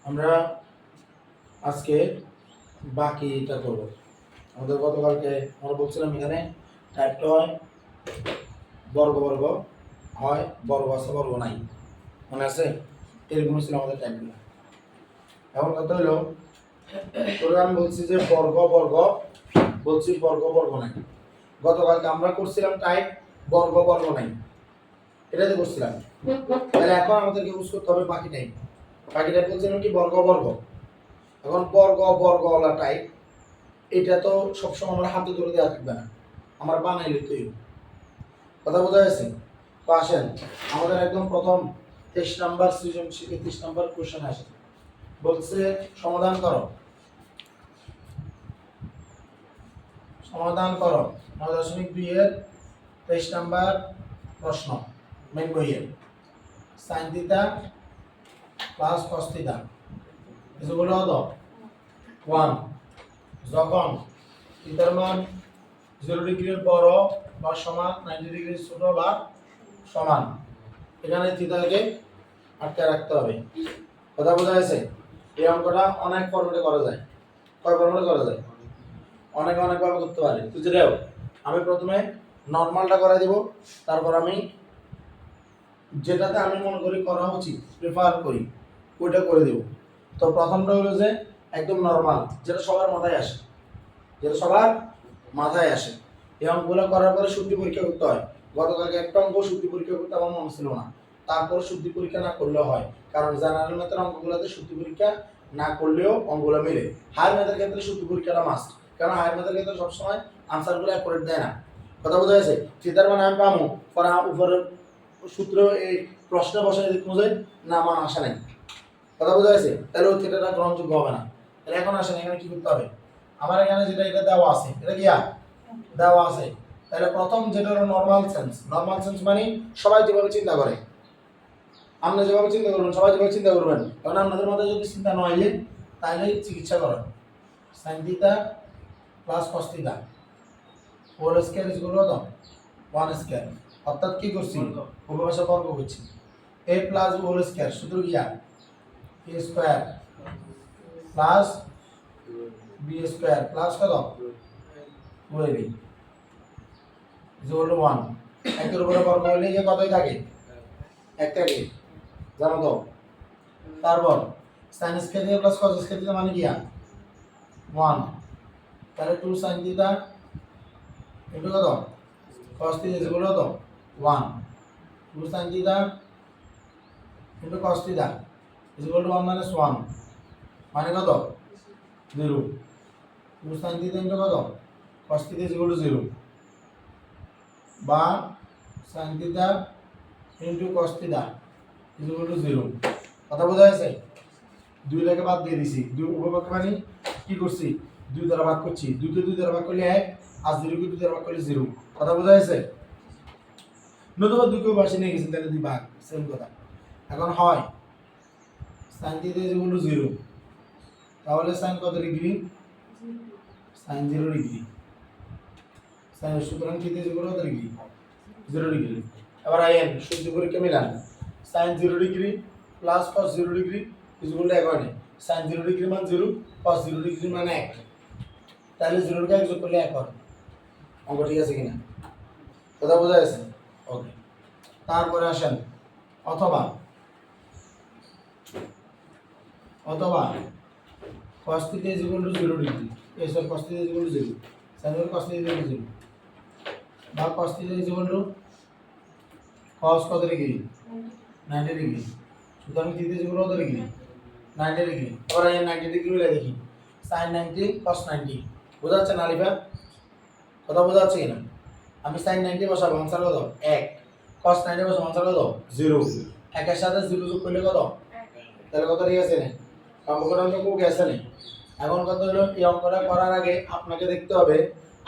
আমরা আজকে বাকিটা করব। আমাদের গতকালকে আমরা বলছিলাম এখানে টাইপটা হয় বর্গ বর্গ হয়, বর্গ আছে বর্গ নাই, মনে আছে? এরকম ছিল আমাদের টাইপগুলো। এখন কথা হলো তোরা আমি বলছি যে বর্গ বর্গ, বলছি বর্গ বর্গ নাই। গতকালকে আমরা করছিলাম টাইপ বর্গ বর্গ নাই, এটাতে করছিলাম। তাহলে এখন আমাদেরকে ইউজ করতে হবে বাকি টাইপ। বাকি টাইপ বলছিলাম কি বর্গ বর্গ। এখন বর্গ বর্গওয়ালা টাইপ এটা তো সবসময় আমরা হাতে ধরে দেওয়া থাকবে না, আমার বানাইলে তৈরি। কথা বোঝা যাচ্ছে? তো আসেন আমাদের একদম প্রথম 23 নাম্বার সৃজনশীল 23 নাম্বার কোশ্চেন আসে, বলছে সমাধান করো। সমাধান করো 9.2 এর 23 নাম্বার প্রশ্ন মেন বইয়ের। sin theta plus cos theta এগুলো হলো 1 যখন থিটার মান 0 ডিগ্রির বড় বা সমান, 90 ডিগ্রির ছোট বা সমান, এখানে থিটাকে আটকে রাখতে হবে। কথা বোঝা গেছে? এই অঙ্কটা অনেক ফরম্যাটে করা যায়। কয় ফরম্যাটে করা যায়? অনেক ভাবে করতে পারে। তো যেটাও আমি প্রথমে নরমালটা করে দেব, তারপর আমি যেটাতে আমি মনে করি করা উচিত প্রেফার করি ওইটা করে দেব। তো প্রথমটা হলো যে একদম নরমাল, যেটা সবার মাথায় আসে, এই অঙ্কগুলো করার পরে শুদ্ধি পরীক্ষা করতে হয়। গতকালকে একটা অঙ্ক শুদ্ধি পরীক্ষা করতে আমার মনে ছিল না, তারপর শুদ্ধি পরীক্ষা না করলেও হয়, কারণ জেনারেল ম্যাথের অঙ্কগুলোতে শুদ্ধি পরীক্ষা না করলেও অঙ্কগুলো মিলে। হায়ার ম্যাথের ক্ষেত্রে শুদ্ধি পরীক্ষাটা মাস্ট, কারণ হায়ার ম্যাথের ক্ষেত্রে সবসময় আনসারগুলো অ্যাকুরেট দেয় না। কথা বোঝা গেছে? থিটার মানে আমি পাবো পরে উপরের সূত্র এই প্রশ্নে বসাই খুঁজে না মান আসে নাই। কথা বোঝা গেছে? তাহলে ওই থিটাটা গ্রহণযোগ্য হবে না। তাহলে এখন আসেন এখানে কি করতে হবে। আমার এখানে যেটা এটা দেওয়া আছে, এটা কি দেওয়া আছে, তাহলে প্রথম যেটা হলো নরমাল সেন্স মানে সবাই যেভাবে চিন্তা করে, আপনি যেভাবে চিন্তা করবেন সবাই যেভাবে চিন্তা করবেন। কারণ আপনাদের মধ্যে যদি চিন্তা না হয় তাহলে চিকিৎসা করেন। sin theta plus cos theta whole square is equal to 1 square, অর্থাৎ কি করছি উভয় পাশে বর্গ করছি। a plus b whole square সূত্র কি a square plus b square plus কত 2ab ইকুয়াল টু 1। একের উপরে বর্গ হলে যে কতই থাকে? এক থাকে, জানো তো? তারপর sin square theta plus cos square theta মানে কি 1, তাহলে 2 sin থিটা ইনটু কত cos theta equal to 1, 2 sin theta into cos theta equal to 1 minus 1 মানে কত 0, 2 sin থিটা ইনটু কত cos থিটা ইকুয়াল টু 0 বা sin theta into cos theta equal two 0। কথা বোঝা যাচ্ছে? 2 লেখা বাদ দিয়ে দিছি, 2 উপপক্ষ মানে কি করছি 2 দ্বারা ভাগ করছি, 2 কে 2 দ্বারা ভাগ করলে 1 আর 0 কে 2 দ্বারা ভাগ করলে 0। কথা বোঝা যাচ্ছে? নতুবা 2 কে পাশে নিয়ে গেছি তাহলে 2 ভাগ, সেম কথা। এখন হয় sin থিটা ইকুয়াল টু 0, তাহলে sin কত ডিগ্রি? sin 0 degree. sin সুতরাং থিটা ইকুয়াল কত ডিগ্রি? 0 ডিগ্রি। এবার আইন শুদ্ধি পরীক্ষা Milan. sin 0 degree plus cos 0 degree equal to 1 হয়। sin 0 ডিগ্রি মান 0, cos 0 ডিগ্রি মান 1, তাহলে 0 কে 1 যোগ করলে 1 হয়। অঙ্ক ঠিক আছে কিনা? কথা বোঝা যাচ্ছে? ওকে। তারপরে আসেন অথবা cos theta equal two 0 degree, sorry cos theta equal two 0, sin cos theta equal two 0 বা cos theta equal to cos কত ডিগ্রি? 90 ডিগ্রি। সুতরাং থিটা ইকুয়াল কত ডিগ্রি? 90 ডিগ্রি। এবার এই 90 ডিগ্রি মিলাই দেখি, sin 90 cos 90 বোঝা যাচ্ছে না আলিফা? কথা বোঝা যাচ্ছে কিনা? আমি sin 90 বসাবো, आंसर কত 1, cos 90 বসাবো, आंसर কত 0, 1 এর সাথে 0 যোগ করলে কত? তাহলে কত ঠিক আছে না? অঙ্কটা অঙ্ক কো গেছে না। এখন কত হলো এই অঙ্কটা করার আগে আপনাকে দেখতে হবে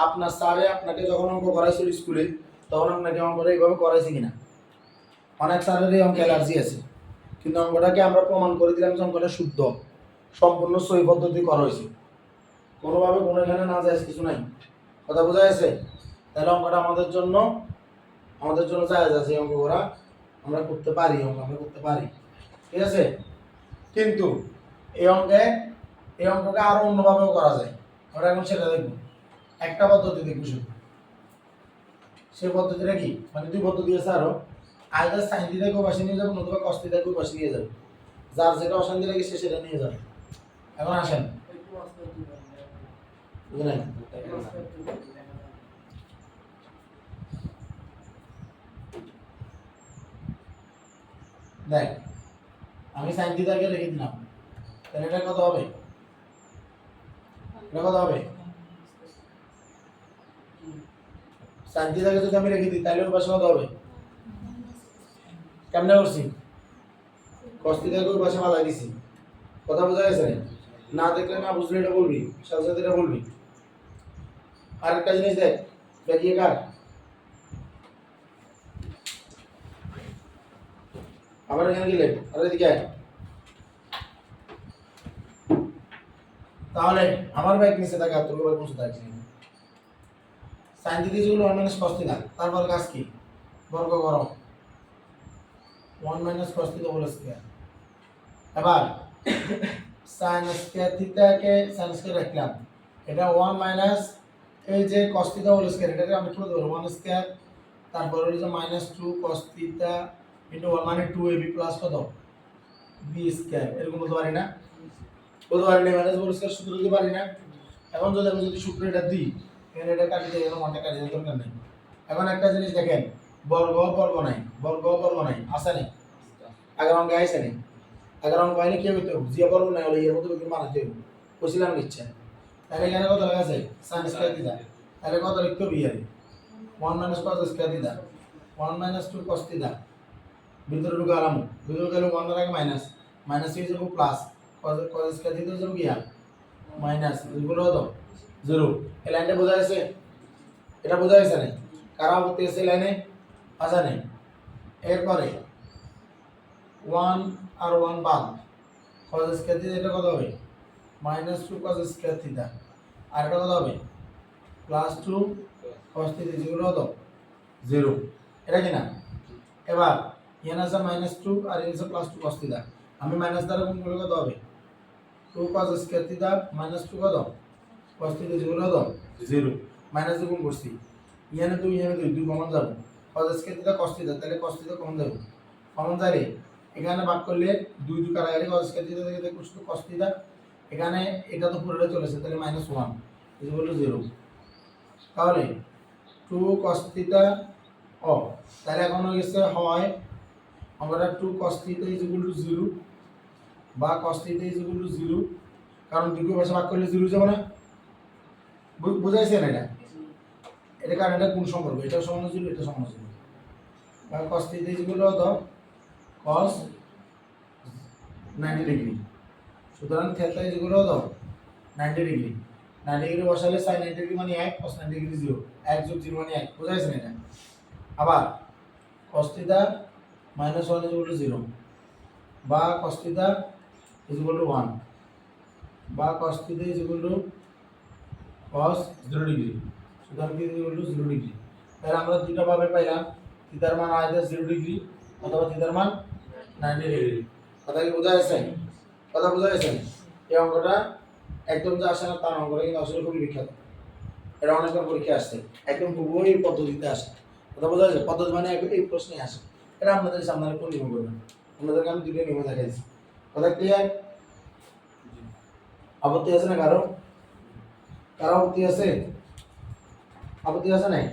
আপনার স্যারে আপনাকে যখন অঙ্ক করাইছিল স্কুলে তখন আপনাকে অঙ্কটা এইভাবে করাইছে কিনা। অনেক স্যারের এই অঙ্ক অ্যালার্জি আছে, কিন্তু অঙ্কটাকে আমরা প্রমাণ করে দিলাম যে অঙ্কটা শুদ্ধ, সম্পূর্ণ সহি পদ্ধতি করা হয়েছে, কোনোভাবে কোনো এখানে না যায় কিছু নাই। কথা বোঝা যাচ্ছে? তাহলে অঙ্কটা আমাদের জন্য জায়েজ আছে, অঙ্ক করা আমরা করতে পারি, অঙ্ক আমরা করতে পারি। ঠিক আছে? কিন্তু এই অঙ্ককে আরো অন্যভাবেও করা যায়। আমরা এখন সেটা দেখব। একটা পদ্ধতি দেখব শুধু। সেই পদ্ধতিটা কি? মানে দুই পদ্ধতি আছে আরো। আইদার সাইন থিটাকে পাশে নিয়ে যাবো নতুবা কস থিটাকে পাশে নিয়ে যাবো। যার যেটা অশান্তি লাগে সে সেটা নিয়ে যাবে। এখন আসেন। বুঝলেন? দেখ, আমি সাইন থিটাকে রেখে দিলাম। তাহলে এটা কত হবে? এটা কত হবে? সাইন থিটাকে যদি আমি রেখে দিই তাহলে ওর পাশে কত হবে? কেমনে করছি? কস থিটাকে ওর পাশে মালাই দিছি। কথা বোঝা গেছে? না দেখলে না বুঝলে এটা বলবি, সাথে সাথে এটা বলবি। আরেকটা জিনিস দেখ, দেখিয়ে কার আবার এখানে গেলে আর এদিকে আয়। তাহলে আমার ব্যাগ নিচে থাকে আর তোর ব্যাগ বসে থাকছে। সাইন থিটা যেগুলো 1 মাইনাস cos থিটা, তারপর কাজ কি? বর্গ করো 1 minus cos theta whole square. এবার sin স্কয়ার থিটাকে sin স্কয়ার রাখলাম, এটা 1 মাইনাস এই যে cos থিটা হোল স্কয়ার, এটাকে আমি কি বলতে পারবো 1 স্কয়ার, তারপর হলো যে -2 cos থিটা ইনটু 1 মানে 2ab প্লাস কত b স্কয়ার, এরকম বলতে পারি না? বলতে পারি না, মাইনাস বল স্কয়ার সূত্র দিতে পারি না? এখন যদি সূত্র এটা দিই, এখানে এটা কাটি দেই, এখানে ওয়ানটা কাটি দেওয়ার দরকার নেই। এখন একটা জিনিস দেখেন, বর্গ নাই আছে না? আগের অঙ্কে আইছে না? আগের অঙ্ক হয়নি কি হইতো? জিয়া বর্গ নাই হলে এর মধ্যে কিন্তু বানাতে হবে, কইছিলাম নিচ্ছে। তাহলে এখানে কত লেখা আছে? sin square theta. তাহলে কত লিখতে হবে? 1 minus cos square theta 1 minus 2 cos theta, ভিতরে ঢুকে আরাম, ভিতরে গেলে 1 এর আগে মাইনাস, মাইনাস হয়ে যাবে প্লাস, cos স্কয়ার থিটা যাবে কি মাইনাস, এগুলো কত 0। এই লাইনটা বোঝা যাচ্ছে? এটা বোঝা যাচ্ছে না? কারা আপত্তি আছে লাইনে? আছে না? এরপরে 1 আর 1 বাদ, cos স্কয়ার থিটা এটা কত হবে? -2 cos স্কয়ার থিটা, আর এটা কত হবে? +2 cos থিটা, যেগুলো কত 0। এটা কি না? এবার এখানে আছে -2 আর এখানে আছে +2 cos থিটা, আমি মাইনাস দ্বারা গুণ করলে কত হবে? 2 cos স্কয়ার থিটা -2 কত cos থিটা, যেগুলো কত 0, মাইনাস দিয়ে গুণ করছি। এখানে 2 কমন যাবে, cos square theta cos theta, তাহলে cos থিটা কমন যাবে, কমন যাবে। এখানে ভাগ করলে 2 কাটাকাটি, cos স্কয়ার থিটা থেকে দেখো শুধু cos থিটা, এখানে এটা তো পুরোটা চলেছে, তাহলে -1 ইকুয়াল 0। তাহলে 2 cos থিটা তাহলে এখন হয়ে গেছে হয় আমরা 2 cos থিটা ইকুয়াল টু 0 বা cos থিটা ইকুয়াল টু 0, কারণ দুটো পাশে ভাগ করলে 0 যাবে না? বুঝাইছে না এটা? এটা কারণ এটা কোন সম্পর্ক, এটা সমান 0 এটা সমান 0, বা cos theta equal to cos 90 degree. সুতরাং theta equal to 90 degree, 90 degree বসালে sin 90 ডিগ্রি মানে 1, cos 90 ডিগ্রি 0, 1 যোগ 0 মানে 1, বুঝাইছে না এটা? আবার cos থিটা -1 ইকুয়াল টু 0 বা cos থিটা ইকুয়াল টু 1 বা cos theta equal to cos 0 degree, সুতরাং থিটা ইকুয়াল টু 0 ডিগ্রি। তাহলে আমরা দুটো ভাবে পাইলাম, থিটার মান আইদার 0 ডিগ্রি অথবা থিটার মান 90 ডিগ্রি। কথা কি বোঝা যাচ্ছে? কথা বোঝা যাচ্ছে? এই অঙ্কটা একদম যে আসে না তার অঙ্কটা কিন্তু আসলে খুবই বিখ্যাত, এটা অনেকবার পরীক্ষা আসছে, একদম খুবই পদ্ধতিতে আসে। কথা বোঝা যাচ্ছে? পদ্ধতি মানে এই প্রশ্নে আসে, এটা আপনাদের সামনে কোন নিয়ম করবেন, আপনাদেরকে আমি দুটো নিয়ম দেখাইছি। কথা ক্লিয়ার? আপত্তি আছে না কারো? কারো আপত্তি আছে? আপত্তি আছে নাই?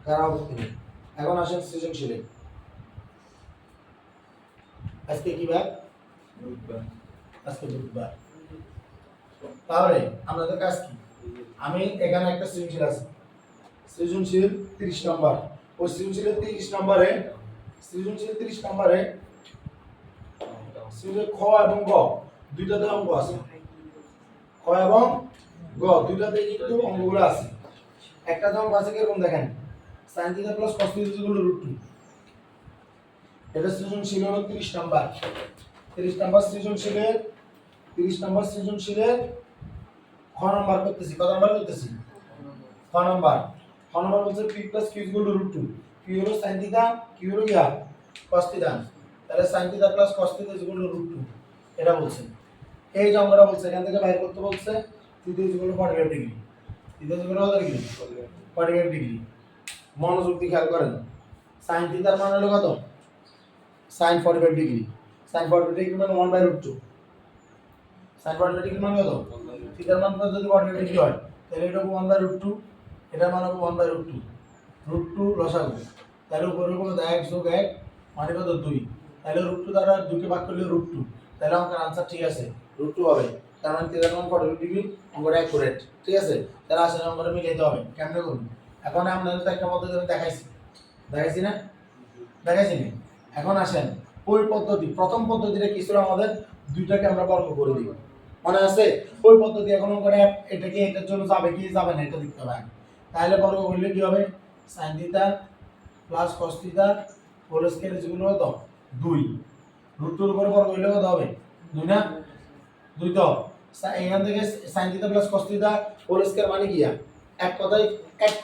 কারো আপত্তি নেই। এখন আসেন সৃজনশীলে। আজকে কি বার? আজকে বুধবার। তাহলে আমাদের কাজ কি? আমি এখানে একটা সৃজনশীল আছে, সৃজনশীল 30 নম্বর, ওই সৃজনশীলের 30 নম্বরে সৃজনশীল খ এবং গ দুইটাতে অঙ্ক আছে, খ এবং গ দুইটাতে কিন্তু অঙ্কগুলো আছে। একটা অঙ্ক আছে কিরকম দেখেন, sin theta plus cos theta equal two √2, এটা সৃজনশীল হলো 30 নম্বর। 30 নম্বর সৃজনশীলের খ নাম্বার করতেছি, কত নাম্বার করতেছি? খ নাম্বার বলছে p + q = √2, p হলো sin থিটা, q হলো cos থিটা, তাহলে sin theta plus cos theta equal two √2 এটা বলছে। এই যে অঙ্কটা বলছে এখান থেকে বাইর করতে বলছে theta equal two 45 degree. Theta equal to কত ডিগ্রি? 45 ডিগ্রি। মনোযোগ দিয়ে খেয়াল করেন sin থিটার মান হলো কত? sin 45 degree. sin 45 ডিগ্রি মানে 1/√2। sin 45 ডিগ্রি মানে কত? থিটার মান যদি 45 ডিগ্রি হয় তাহলে এটা হবে 1/√2, এটার মান হবে 1/√2। √2 লসাগু, তাহলে উপরে হবে 1 যোগ 1 মানে কত 2, তাহলে √2 দ্বারা 2 কে ভাগ করলে √2, তাহলে আমাদের आंसर ঠিক আছে √2 হবে। তার মানে থিটার মান 45 ডিগ্রি, অঙ্কটা অ্যাকুরেট। ঠিক আছে, তাহলে আসলে অঙ্কটা মিলাইতে হবে। কেমনে করব? এখন আমরা তো একটা পদ্ধতি আমি দেখাইছি না? দেখাইছি না? এখন আসেন ওই পদ্ধতি, প্রথম পদ্ধতিটা কি ছিল আমাদের? দুইটাকে আমরা বর্গ করে দিব, মনে আছে? ওই পদ্ধতি এখন করে এটা কি এটার জন্য যাবে কি যাবে না এটা দেখতে হবে। তাহলে বর্গ করলে কি হবে? sin theta plus cos theta whole square যেগুলো কত 2 √2 এর উপরে বর্গ করলে কত হবে? 2 না? 2 তো এখান থেকে sin theta plus cos theta whole square মানে কি? এক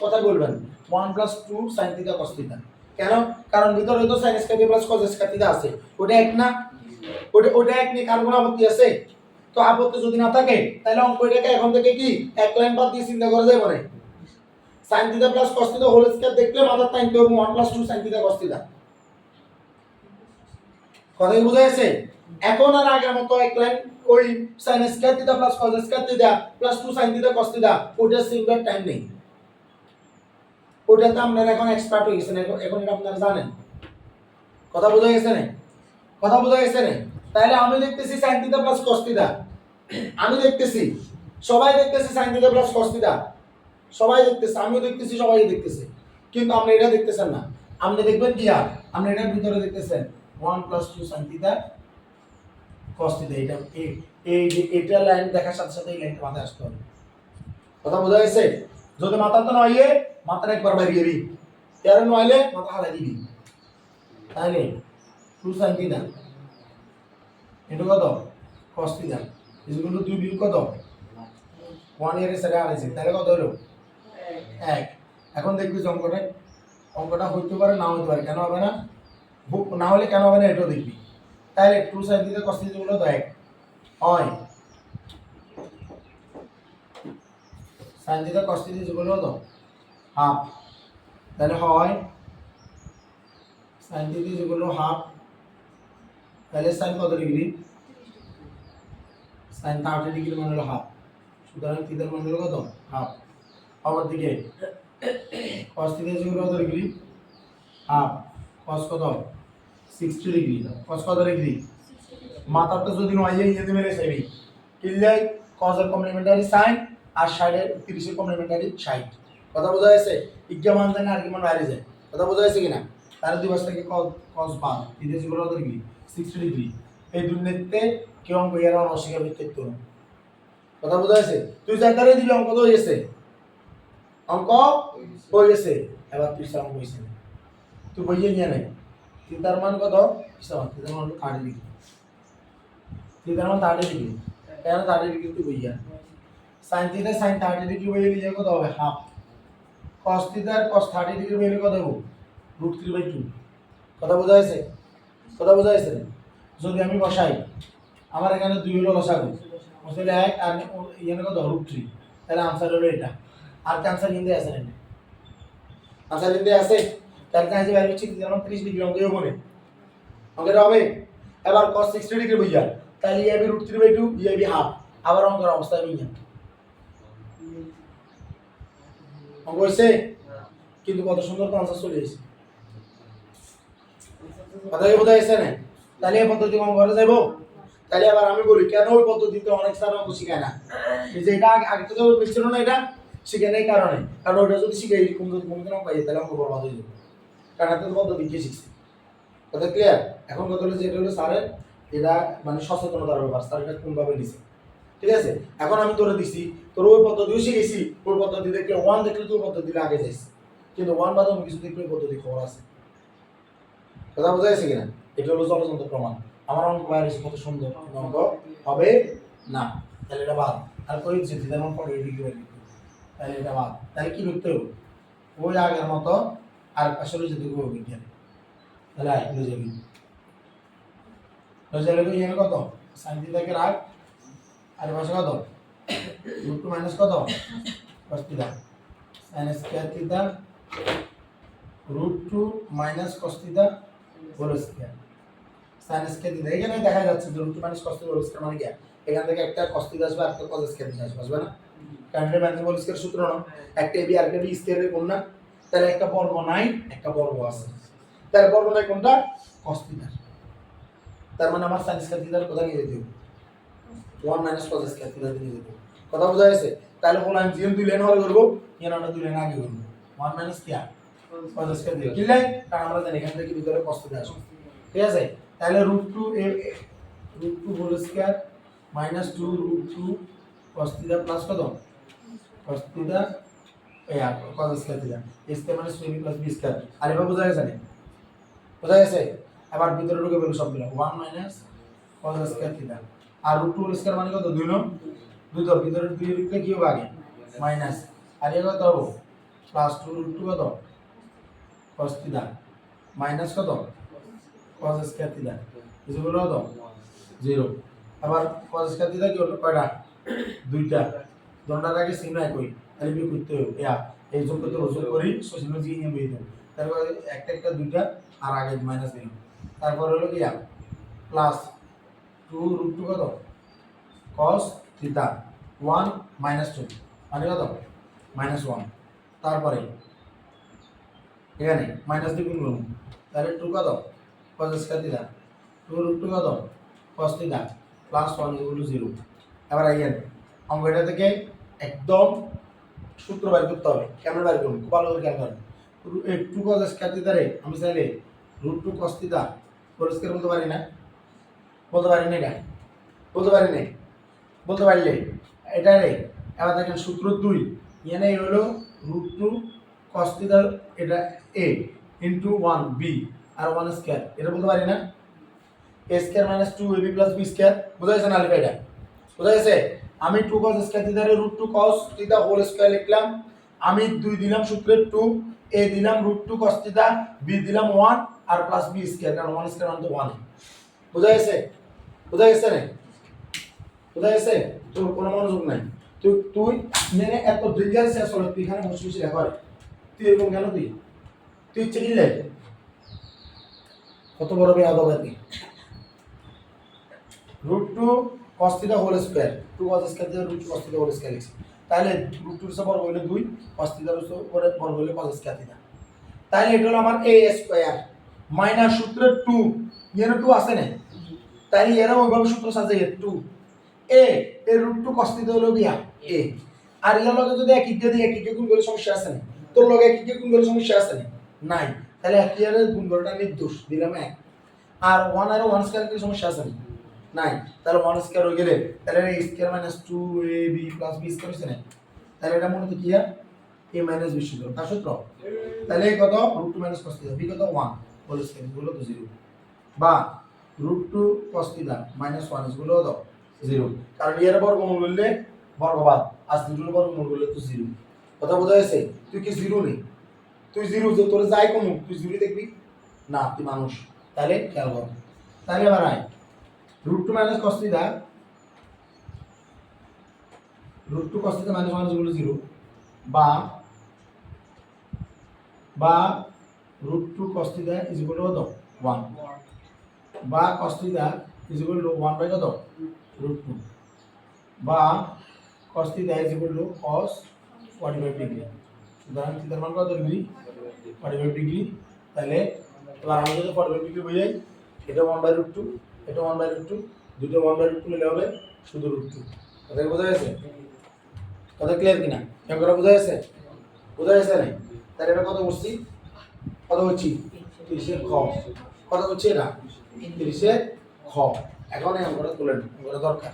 কথায় বলবেন 1 + 2 sin থিটা cos থিটা। কেন? কারণ ভিতরে তো sin square plus cos square theta আছে, ওটা এক না? ওটা এক নিয়ে কার কোনো আপত্তি আছে? তো আপত্তি যদি না থাকে তাহলে অঙ্কটাকে এখন থেকে কি এক লাইন বাদ দিয়ে চিন্তা করা যায় মানে sin theta plus cos theta whole square দেখলে মাথার টাইমতে হবে 1 + 2 sin থিটা cos থিটা। কথা কি বোঝা গেছে? এখন আর আগের মতো এক লাইন ওই sin square theta plus cos square theta plus 2 sin theta cos theta ওটা সিম্পল টাইম নেই, ওটাতে আপনারা এখন এক্সপার্ট হয়ে গেছেন, এখন এটা আপনারা জানেন। কথা বোঝা গেছে না? কথা বোঝা গেছে না? তাহলে আমি দেখতেছি sin theta plus cos theta, আমি দেখতেছি, সবাই দেখতেছে sin theta plus cos theta, সবাই দেখতেছে, আমিও দেখতেছি, সবাই দেখতেছে, কিন্তু আপনি এটা দেখতেছেন না। আপনি দেখবেন কি? আর আপনি এটার ভিতরে দেখতেছেন 1 + 2 sin থিটা cos থিটা। এটা এই যে এটা লাইন দেখার সাথে সাথে এই লাইনটা মাথায় আসতে হবে। কথা বোঝা গেছে? যদি মাথা তো নয় মাথার একবার বাইরে দিবি, এর নইলে মাথা হালাই দিবি। তাহলে 2 sin থিটা এটা কত? cos থিটা ইকুয়াল টু 2 বিয়োগ কত? 1 এর সাথে আড়াইছে, তাহলে কত হলো? 1। এখন দেখবি অঙ্কটা হইতে পারে না হইতে পারে, কেন হবে না? না হলে কেন হবে না এটাও দেখবি। তাহলে 2 sin থিটা cos থিটা গুলো তো 1 হয়, sin থিটা cos থিটা গুলো তো হাফ, তাহলে হয় sin থিটা গুলো হাফ, তাহলে sin কত ডিগ্রি? sin 30 ডিগ্রি মানে হলো হাফ, সুতরাং থিটার মান হলো কত? হাফ। অপর দিকে cos থিটা কত ডিগ্রি? হাফ, cos কত? 60 ডিগ্রি। cos কত ডিগ্রি? মাথাটা যদি নয় ইয়েতে মেরে চাইবি কিল্লাই cos এর কমপ্লিমেন্টারি sin আর sin এর 30 এর কমপ্লিমেন্টারি 60। কথা বোঝা গেছে? ইজ্ঞা মান জানা আর কি মান বাইরে যায়। কথা বোঝা গেছে কিনা? তাহলে দুই পাশ থেকে cos বাদ থিটা কত ডিগ্রি? 60 ডিগ্রি। এই দুইটাতে কেউ অঙ্ক এর অস্বীকার করতে পারতো না। কথা বোঝা গেছে? তুই যাইতারে দিবি অঙ্ক তো হয়ে গেছে, অঙ্ক হয়ে গেছে, এবার তুই অঙ্ক হইছে তুই বইয়ে নিয়ে নাই থিটার মান কত? থিটার মান 30 ডিগ্রি। থিটার মান 30 ডিগ্রি, কেন 30 ডিগ্রি তুই বইয়া sin থিটা sin 30 ডিগ্রি বইয়ে নিলে কত হবে? Half. cos theta cos 30 degree বইলে কত হবে? √3/2। কথা বোঝা গেছে? কথা বোঝা গেছে? যদি আমি বসাই আমার এখানে 2 হলো লসাগু, বসাইলে 1 আর এখানে কত? √3, তাহলে आंसर হলো এটা। আর কি आंसर হিন্দে আছে না? आंसर হিন্দে আছে, তাহলে কাছে বাইরে হচ্ছে যেমন 30 ডিগ্রি অঙ্ক হবে না, অঙ্কটা হবে। এবার cos 60 ডিগ্রি বইয়া, তাহলে এ হবে √3/2, এ হবে হাফ, আবার অঙ্কের অবস্থা হইয়া অঙ্ক হইছে, কিন্তু কত সুন্দর তো आंसर চলে এসেছে। কথা কি বোঝা গেছে না? তাহলে এই পদ্ধতি অঙ্ক করে যাইবো। তাহলে আবার আমি বলি কেন ওই পদ্ধতিতে অনেক স্যার অঙ্ক শিখায় না, এই যে এটা আগে থেকে বুঝছিল না, এটা শিখে নেই কারণে, কারণ ওটা যদি শিখে এরকম যদি কোনদিন অঙ্ক পাই তাহলে অঙ্ক বরবাদ হয়ে যাবে, কারণ এত পদ্ধতি কি শিখছে। কথা ক্লিয়ার? এখন কথা হলো যে এটা হলো স্যারের এটা মানে সচেতনতার ব্যাপার, স্যার এটা কোনভাবে নিছে। ঠিক আছে, এখন আমি তোরে দিছি, তোর ওই পদ্ধতিও শিখেছি, ওই পদ্ধতি দেখলে 1 দেখলে তুই পদ্ধতিতে আগে যাইস, কিন্তু 1 বাদে অন্য কিছু দেখলে পদ্ধতি খবর আছে। কথা বোঝা গেছে কিনা? এটা হলো জলযন্ত্র প্রমাণ। আমার অঙ্ক বাইরে কত সুন্দর, অঙ্ক হবে না, তাহলে এটা বাদ। আর কই যে যেমন 45 ডিগ্রি বাইরে, তাহলে এটা বাদ। তাহলে কি করতে হবে? ওই আগের মতো আর আসলে যদি বিজ্ঞান, তাহলে আই বুঝে যাবি। তাহলে এখানে কত sin থিটা কে রাখ আর পাশে কত √2 মাইনাস কত cos theta sin square theta √2 minus cos theta whole square sin square theta এখানে দেখা যাচ্ছে যে √2 minus cos theta whole square মানে কি এখান থেকে একটা cos থিটা আসবে আর একটা cos স্কয়ার থিটা আসবে বুঝবে না কারণ এটা ম্যাথমেটিক্যাল হোল স্কয়ার সূত্র না একটা ab আর একটা b স্কয়ারের গুণ না তাহলে একটা বর্গ নাই একটা বর্গ আছে তাহলে বর্গ নাই কোনটা cos থিটা তার মানে আমার sin স্কয়ার থিটার কথা নিয়ে যেতে হবে 1 মাইনাস cos স্কয়ার থিটা নিয়ে যেতে হবে কথা বোঝা গেছে তাহলে কোন আমি জিএম দুই লাইন হলে করব এখানে আমরা দুই লাইন আগে করব 1 মাইনাস কি cos স্কয়ার থিটা কি লাইন কারণ আমরা জানি এখান থেকে ভিতরে cos থিটা আসবে ঠিক আছে তাহলে √2 whole square minus 2 √2 cos theta plus কত cos theta cos square theta square minus 2b plus b square আর এবার বোঝা গেছে না বোঝা গেছে আবার ভিতরে ঢুকে বলবো সবগুলো 1 মাইনাস cos স্কয়ার থিটা আর √2 হোল স্কয়ার মানে কত 2 নো 2 তো ভিতরে 2 লিখলে কি হবে আগে মাইনাস আর এ কত হবে প্লাস 2 √2 কত cos থিটা মাইনাস কত cos স্কয়ার থিটা কিছু বলো তো 0 আবার cos স্কয়ার থিটা কি হলো কয়টা দুইটা দন্ডার আগে চিহ্ন একই তাহলে কি করতে হবে এই যোগ করতে যোগ করি চিহ্ন দিয়ে নিয়ে বেরিয়ে দেব তারপর একটা একটা দুইটা আর আগে মাইনাস দিলাম তারপর হলো কি প্লাস 2 √2 কত cos থিটা 1 মাইনাস 2 মানে কত মাইনাস 1 তারপরে এখানে মাইনাস দিয়ে গুণ করব তাহলে 2 কত cos স্কয়ার থিটা 2 √2 কত cos থিটা প্লাস 1 0 এবার আইয়েন অঙ্কটা থেকে একদম সূত্র বের করতে হবে কেমন বের করব খুব ভালো করে খেয়াল করুন 2 cos স্কয়ার থিটা রে আমি চাইলে √2 cos থিটা হোল স্কয়ার বলতে পারি না বলতে পারি না এটা বলতে পারি না বলতে পারলে এটা রে এবার দেখেন সূত্র 2 এখানে হলো √2 cos থিটা এটা a ইনটু 1 b আর 1 স্কয়ার এটা বলতে পারি না a square minus 2ab plus b square বুঝা গেছে না আলিফা এটা বুঝা গেছে আমি 2 cos স্কয়ার থিটা রে √2 cos থিটা হোল স্কয়ার লিখলাম আমি 2 দিলাম সূত্রে 2 a দিলাম √2 cos থিটা b দিলাম 1 আর প্লাস b স্কয়ার কারণ 1 স্কয়ার মানে তো 1 বুঝা গেছে বুঝা গেছে না বুঝা গেছে তোর কোনো মনোযোগ নাই তুই মেরে এত ডেঞ্জারাস আসলে তুই এখানে বসে বসে লেখা তুই এরকম কেন তুই ইচ্ছে কিনলে কত বড় বেয়াদব তুই √2 cos theta whole square 2 cos square দিয়ে √2 cos থিটা হোল স্কয়ার লিখছি তাহলে √2 এর বর্গ হলো 2 cos থিটার উপরে বর্গ হলো cos স্কয়ার থিটা তাহলে এটা হলো আমার a স্কয়ার মাইনাস সূত্রে 2 এর 2 আছে না তাহলে এরা ওইভাবে সূত্র সাজাই 2 a এর √2 cos থিটা হলো কি a আর এর লগে যদি একই দিয়ে একই গুণ করলে সমস্যা আছে না তোর লগে একই গুণ করলে সমস্যা আছে না নাই তাহলে একই এর গুণ করাটা নির্দোষ দিলাম 1 আর 1 আর 1 স্কয়ার কি সমস্যা আছে না নাই তাহলে 1 স্কয়ার হয়ে গেলে তাহলে a square minus 2ab plus b square হচ্ছে না তাহলে এটা মনে তো কি a মাইনাস b সূত্র তার সূত্র তাহলে কত √2 মাইনাস cos থিটা b কত 1 হোল স্কয়ার গুলো তো 0 বা √2 cos থিটা মাইনাস 1 গুলো তো 0 কারণ এর বর্গমূল করলে বর্গবাদ আর 0 এর বর্গমূল করলে তো 0 কথা বোঝা গেছে তুই কি 0 নেই তুই 0 যে তোরে যাই কম তুই 0 দেখবি না তুই মানুষ তাহলে খেয়াল কর তাহলে এবার আয় √2 minus cos theta √2 cos theta minus 1 গুলো 0 বা √2 cos theta is equal to কত 1 বা cos theta is equal to 1 by কত √2 বা cos theta is equal to cos 45 degree সুতরাং থিটার মান কত ডিগ্রি 45 ডিগ্রি তাহলে এবার আমরা যদি 45 ডিগ্রি বুঝাই এটা 1 বাই √2 এটা 1 বাই √2 দুটো 1 বাই √2 নিলে হবে শুধু √2 কথা বোঝা গেছে কথা ক্লিয়ার কিনা এখন বোঝা গেছে বোঝা গেছে না তাহলে এটা কত করছি কত হচ্ছে 30 এর খ কত হচ্ছে এটা 30 এর খ এখন এই অঙ্কটা তুলেন অঙ্কটা দরকার